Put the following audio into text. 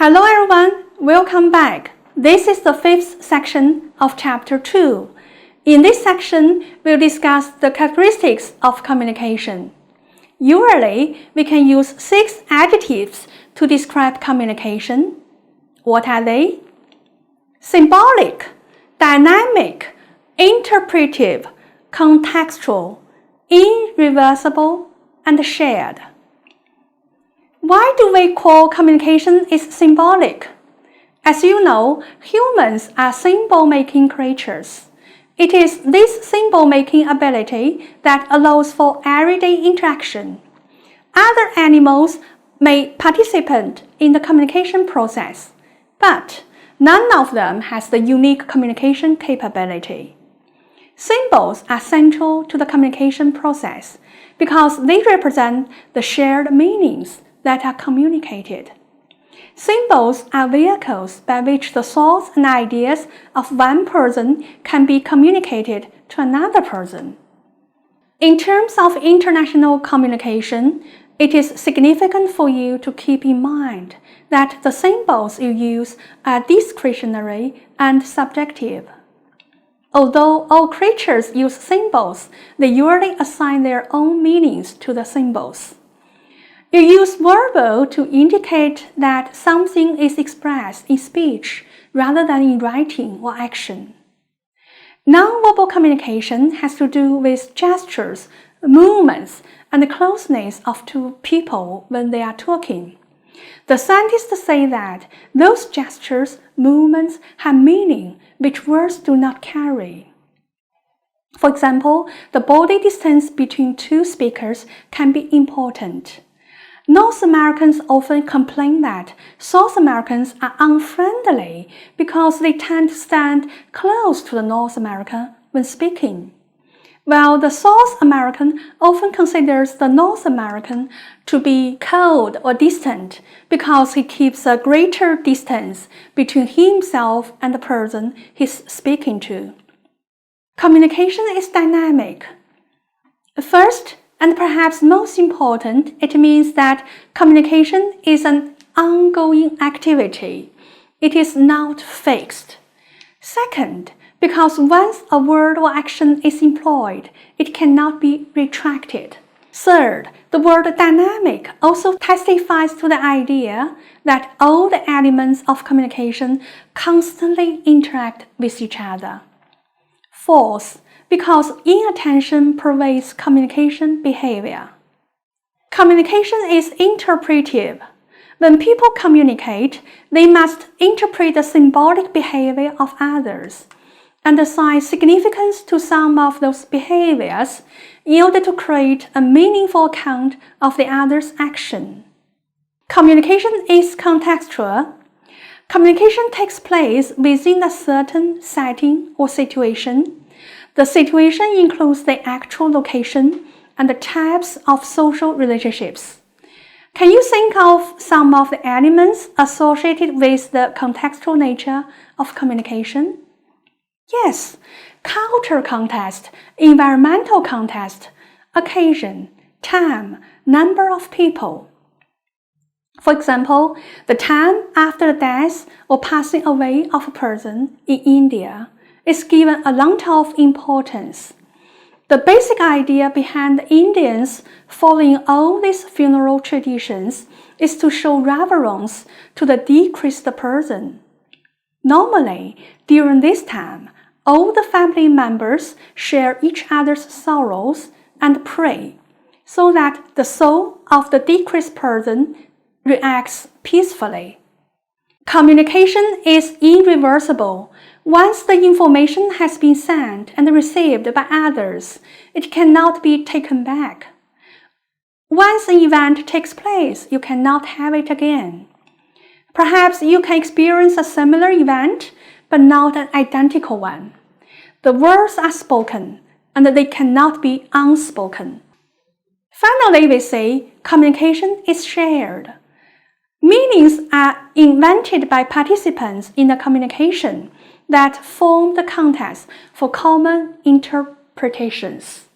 Hello everyone, welcome back. This is the fifth section of Chapter 2. In this section, we'll discuss the characteristics of communication. Usually, we can use 6 adjectives to describe communication. What are they? Symbolic, dynamic, interpretive, contextual, irreversible, and shared. Why do we call communication is symbolic? As you know, humans are symbol-making creatures. It is this symbol-making ability that allows for everyday interaction. Other animals may participate in the communication process, but none of them has the unique communication capability. Symbols are central to the communication process because they represent the shared meanings that are communicated. Symbols are vehicles by which the thoughts and ideas of one person can be communicated to another person. In terms of international communication, it is significant for you to keep in mind that the symbols you use are discretionary and subjective. Although all creatures use symbols, they usually assign their own meanings to the symbols. You use verbal to indicate that something is expressed in speech rather than in writing or action. Nonverbal communication has to do with gestures, movements, and the closeness of two people when they are talking. The scientists say that those gestures, movements have meaning which words do not carry. For example, the body distance between two speakers can be important. North Americans often complain that South Americans are unfriendly because they tend to stand close to the North American when speaking, while the South American often considers the North American to be cold or distant because he keeps a greater distance between himself and the person he's speaking to. Communication is dynamic. First, and perhaps most important, it means that communication is an ongoing activity. It is not fixed. Second, because once a word or action is employed, it cannot be retracted. Third, the word dynamic also testifies to the idea that all the elements of communication constantly interact with each other. Fourth, because inattention pervades communication behavior. Communication is interpretive. When people communicate, they must interpret the symbolic behavior of others and assign significance to some of those behaviors in order to create a meaningful account of the other's action. Communication is contextual. Communication takes place within a certain setting or situation. The situation includes the actual location and the types of social relationships. Can you think of some of the elements associated with the contextual nature of communication? Yes, cultural context, environmental context, occasion, time, number of people. For example, the time after the death or passing away of a person in India is given a lot of importance. The basic idea behind the Indians following all these funeral traditions is to show reverence to the deceased person. Normally, during this time, all the family members share each other's sorrows and pray so that the soul of the deceased person reacts peacefully. Communication is irreversible. Once the information has been sent and received by others, it cannot be taken back. Once an event takes place, you cannot have it again. Perhaps you can experience a similar event, but not an identical one. The words are spoken, and they cannot be unspoken. Finally, we say communication is shared. Meanings are invented by participants in the communication that form the context for common interpretations.